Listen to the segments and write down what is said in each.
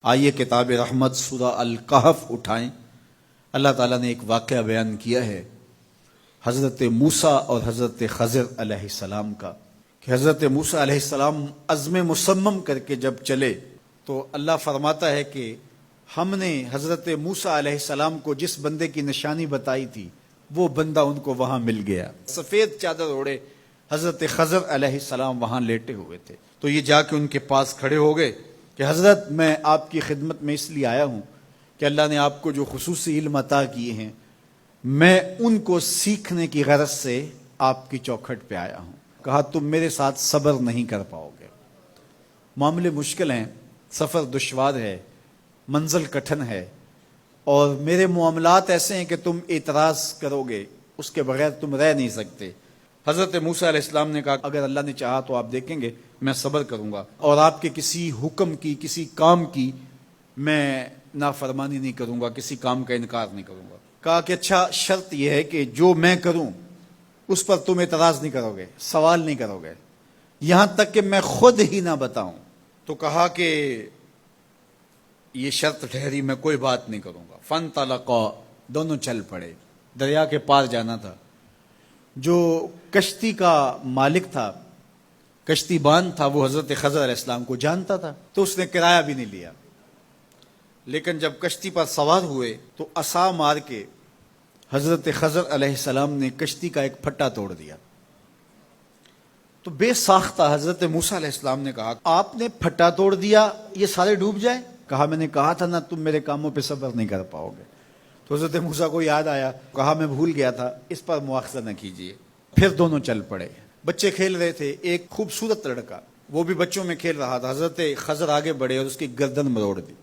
آئیے کتاب رحمت سورہ الکہف اٹھائیں۔ اللہ تعالیٰ نے ایک واقعہ بیان کیا ہے حضرت موسیٰ اور حضرت خضر علیہ السلام کا، کہ حضرت موسیٰ علیہ السلام عزم مصمم کر کے جب چلے تو اللہ فرماتا ہے کہ ہم نے حضرت موسیٰ علیہ السلام کو جس بندے کی نشانی بتائی تھی وہ بندہ ان کو وہاں مل گیا۔ سفید چادر اوڑے حضرت خضر علیہ السلام وہاں لیٹے ہوئے تھے، تو یہ جا کے ان کے پاس کھڑے ہو گئے کہ حضرت میں آپ کی خدمت میں اس لیے آیا ہوں کہ اللہ نے آپ کو جو خصوصی علم عطا کیے ہیں میں ان کو سیکھنے کی غرض سے آپ کی چوکھٹ پہ آیا ہوں۔ کہا تم میرے ساتھ صبر نہیں کر پاؤ گے، معاملے مشکل ہیں، سفر دشوار ہے، منزل کٹھن ہے، اور میرے معاملات ایسے ہیں کہ تم اعتراض کرو گے اس کے بغیر تم رہ نہیں سکتے۔ حضرت موسیٰ علیہ السلام نے کہا اگر اللہ نے چاہا تو آپ دیکھیں گے میں صبر کروں گا اور آپ کے کسی حکم کی کسی کام کی میں نافرمانی نہیں کروں گا، کسی کام کا انکار نہیں کروں گا۔ کہا کہ اچھا شرط یہ ہے کہ جو میں کروں اس پر تم اعتراض نہیں کرو گے، سوال نہیں کرو گے، یہاں تک کہ میں خود ہی نہ بتاؤں۔ تو کہا کہ یہ شرط ٹھہری، میں کوئی بات نہیں کروں گا۔ فانطلقا، دونوں چل پڑے، دریا کے پار جانا تھا۔ جو کشتی کا مالک تھا، کشتی بان تھا، وہ حضرت خضر علیہ السلام کو جانتا تھا تو اس نے کرایہ بھی نہیں لیا، لیکن جب کشتی پر سوار ہوئے تو عصا مار کے حضرت خضر علیہ السلام نے کشتی کا ایک پھٹا توڑ دیا۔ تو بے ساختہ حضرت موسیٰ علیہ السلام نے کہا آپ نے پھٹا توڑ دیا، یہ سارے ڈوب جائیں؟ کہا میں نے کہا تھا نا تم میرے کاموں پہ صبر نہیں کر پاؤ گے۔ تو حضرت موسیٰ کو یاد آیا، کہا میں بھول گیا تھا، اس پر مواخذہ نہ کیجیے۔ پھر دونوں چل پڑے، بچے کھیل رہے تھے، ایک خوبصورت لڑکا وہ بھی بچوں میں کھیل رہا تھا۔ حضرت خضر آگے بڑھے اور اس کی گردن مروڑ دی،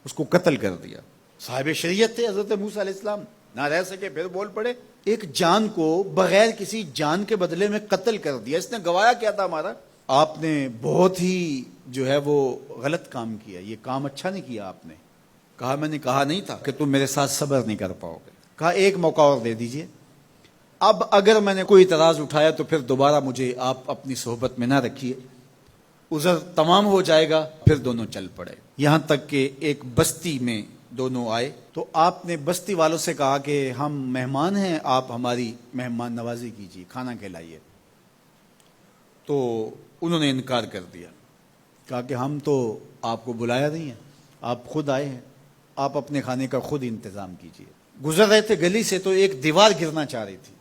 اس کو قتل کر دیا۔ صاحب شریعت تھے حضرت موسیٰ علیہ السلام، نہ رہ سکے، پھر بول پڑے ایک جان کو بغیر کسی جان کے بدلے میں قتل کر دیا، اس نے گوایا کیا تھا ہمارا؟ آپ نے بہت ہی جو ہے وہ غلط کام کیا، یہ کام اچھا نہیں کیا آپ نے۔ کہا میں نے کہا نہیں تھا کہ تم میرے ساتھ صبر نہیں کر پاؤ گے۔ کہا ایک موقع اور دے دیجئے، اب اگر میں نے کوئی اعتراض اٹھایا تو پھر دوبارہ مجھے آپ اپنی صحبت میں نہ رکھیے، عذر تمام ہو جائے گا۔ پھر دونوں چل پڑے، یہاں تک کہ ایک بستی میں دونوں آئے تو آپ نے بستی والوں سے کہا کہ ہم مہمان ہیں، آپ ہماری مہمان نوازی کیجیے، کھانا کھلائیے۔ تو انہوں نے انکار کر دیا، کہا کہ ہم تو آپ کو بلایا نہیں ہے، آپ خود آئے ہیں، آپ اپنے کھانے کا خود انتظام کیجیے۔ گزر رہے تھے گلی سے تو ایک دیوار گرنا چاہ رہی تھی،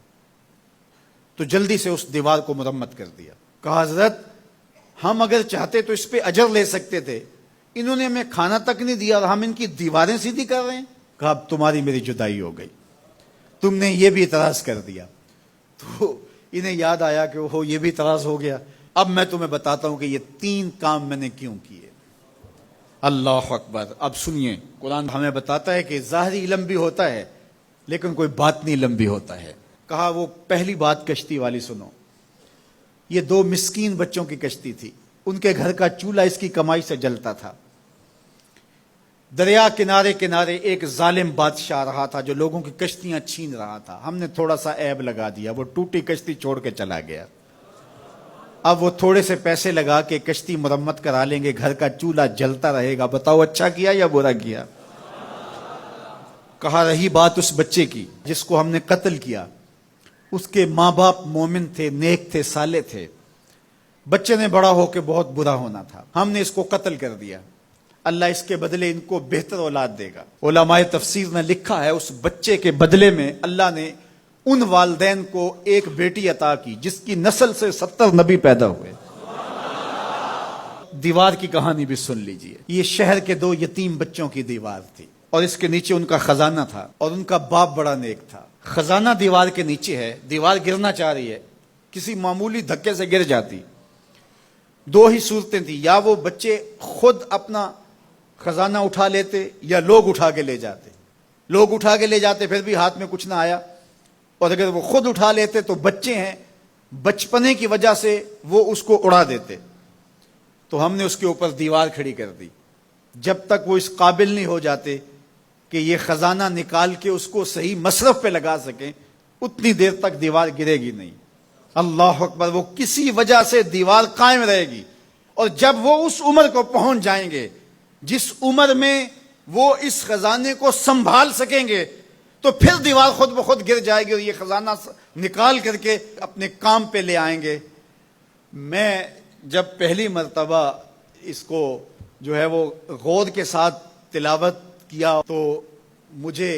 تو جلدی سے اس دیوار کو مرمت کر دیا۔ کہا حضرت ہم اگر چاہتے تو اس پہ اجر لے سکتے تھے، انہوں نے ہمیں کھانا تک نہیں دیا اور ہم ان کی دیواریں سیدھی کر رہے ہیں۔ کہا اب تمہاری میری جدائی ہو گئی، تم نے یہ بھی اعتراض کر دیا۔ تو انہیں یاد آیا کہ وہ یہ بھی اعتراض ہو گیا۔ اب میں تمہیں بتاتا ہوں کہ یہ 3 کام میں نے کیوں کیے۔ اللہ اکبر۔ اب سنیے، قرآن ہمیں بتاتا ہے کہ ظاہری علم بھی ہوتا ہے لیکن کوئی باطنی علم بھی ہوتا ہے۔ کہا وہ پہلی بات کشتی والی سنو، یہ 2 مسکین بچوں کی کشتی تھی، ان کے گھر کا چولہا اس کی کمائی سے جلتا تھا۔ دریا کنارے کنارے ایک ظالم بادشاہ رہا تھا جو لوگوں کی کشتیاں چھین رہا تھا، ہم نے تھوڑا سا عیب لگا دیا، وہ ٹوٹی کشتی چھوڑ کے چلا گیا۔ اب وہ تھوڑے سے پیسے لگا کے کشتی مرمت کرا لیں گے، گھر کا چولہا جلتا رہے گا، بتاؤ اچھا کیا یا برا کیا؟ کہا رہی بات اس بچے کی جس کو ہم نے قتل کیا، اس کے ماں باپ مومن تھے، نیک تھے، صالح تھے، بچے نے بڑا ہو کے بہت برا ہونا تھا، ہم نے اس کو قتل کر دیا، اللہ اس کے بدلے ان کو بہتر اولاد دے گا۔ علماء تفسیر نے لکھا ہے اس بچے کے بدلے میں اللہ نے ان والدین کو ایک بیٹی عطا کی جس کی نسل سے 70 نبی پیدا ہوئے۔ دیوار کی کہانی بھی سن لیجئے، یہ شہر کے 2 یتیم بچوں کی دیوار تھی اور اس کے نیچے ان کا خزانہ تھا اور ان کا باپ بڑا نیک تھا۔ خزانہ دیوار کے نیچے ہے، دیوار گرنا چاہ رہی ہے، کسی معمولی دھکے سے گر جاتی۔ 2 ہی صورتیں تھیں، یا وہ بچے خود اپنا خزانہ اٹھا لیتے یا لوگ اٹھا کے لے جاتے۔ لوگ اٹھا کے لے جاتے پھر بھی ہاتھ میں کچھ نہ آیا، اور اگر وہ خود اٹھا لیتے تو بچے ہیں، بچپنے کی وجہ سے وہ اس کو اڑا دیتے۔ تو ہم نے اس کے اوپر دیوار کھڑی کر دی، جب تک وہ اس قابل نہیں ہو جاتے کہ یہ خزانہ نکال کے اس کو صحیح مصرف پہ لگا سکیں، اتنی دیر تک دیوار گرے گی نہیں۔ اللہ اکبر۔ وہ کسی وجہ سے دیوار قائم رہے گی، اور جب وہ اس عمر کو پہنچ جائیں گے جس عمر میں وہ اس خزانے کو سنبھال سکیں گے تو پھر دیوار خود بخود گر جائے گی اور یہ خزانہ نکال کر کے اپنے کام پہ لے آئیں گے۔ میں جب پہلی مرتبہ اس کو جو ہے وہ غور کے ساتھ تلاوت کیا تو مجھے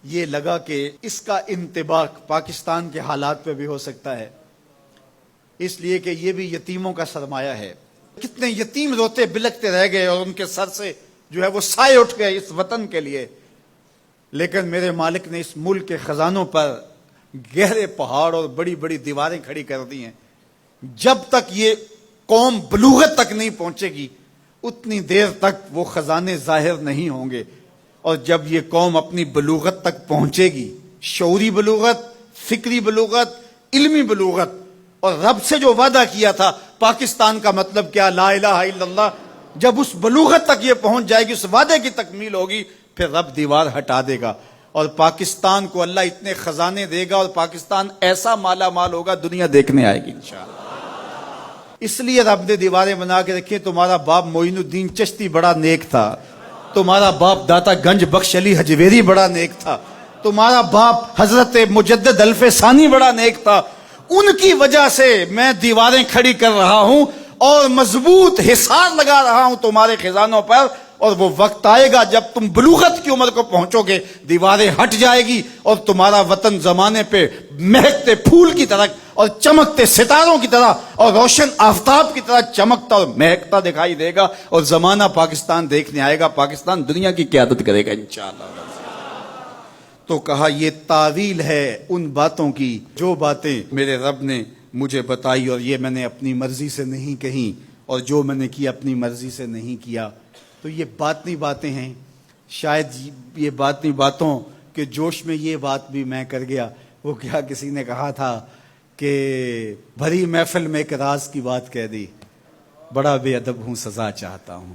یہ لگا کہ اس کا انطباق پاکستان کے حالات پہ بھی ہو سکتا ہے، اس لیے کہ یہ بھی یتیموں کا سرمایہ ہے۔ کتنے یتیم روتے بلکتے رہ گئے اور ان کے سر سے جو ہے وہ سائے اٹھ گئے اس وطن کے لیے، لیکن میرے مالک نے اس ملک کے خزانوں پر گہرے پہاڑ اور بڑی بڑی دیواریں کھڑی کر دی ہیں۔ جب تک یہ قوم بلوغت تک نہیں پہنچے گی اتنی دیر تک وہ خزانے ظاہر نہیں ہوں گے، اور جب یہ قوم اپنی بلوغت تک پہنچے گی، شعوری بلوغت، فکری بلوغت، علمی بلوغت، اور رب سے جو وعدہ کیا تھا پاکستان کا مطلب کیا، لا الہ الا اللہ، جب اس بلوغت تک یہ پہنچ جائے گی، اس وعدے کی تکمیل ہوگی، پھر رب دیوار ہٹا دے گا اور پاکستان کو اللہ اتنے خزانے دے گا اور پاکستان ایسا مالا مال ہوگا دنیا دیکھنے آئے گی انشاءاللہ۔ اس لیے رب نے دیواریں بنا کے رکھی۔ تمہارا باپ معین الدین چشتی بڑا نیک تھا، تمہارا باپ داتا گنج بخش علی حجویری بڑا نیک تھا، تمہارا باپ حضرت مجدد الف ثانی بڑا نیک تھا، ان کی وجہ سے میں دیواریں کھڑی کر رہا ہوں اور مضبوط حصار لگا رہا ہوں تمہارے خزانوں پر، اور وہ وقت آئے گا جب تم بلوغت کی عمر کو پہنچو گے دیواریں ہٹ جائے گی اور تمہارا وطن زمانے پہ مہکتے پھول کی طرح اور چمکتے ستاروں کی طرح اور روشن آفتاب کی طرح چمکتا اور مہکتا دکھائی دے گا، اور زمانہ پاکستان دیکھنے آئے گا، پاکستان دنیا کی قیادت کرے گا انشاءاللہ۔ تو کہا یہ تعویل ہے ان باتوں کی جو باتیں میرے رب نے مجھے بتائی، اور یہ میں نے اپنی مرضی سے نہیں کہیں، اور جو میں نے کیا اپنی مرضی سے نہیں کیا۔ تو یہ باطنی باتیں ہیں، شاید یہ باطنی باتوں کے جوش میں یہ بات بھی میں کر گیا۔ وہ کیا کسی نے کہا تھا کہ بھری محفل میں ایک راز کی بات کہہ دی، بڑا بے ادب ہوں سزا چاہتا ہوں۔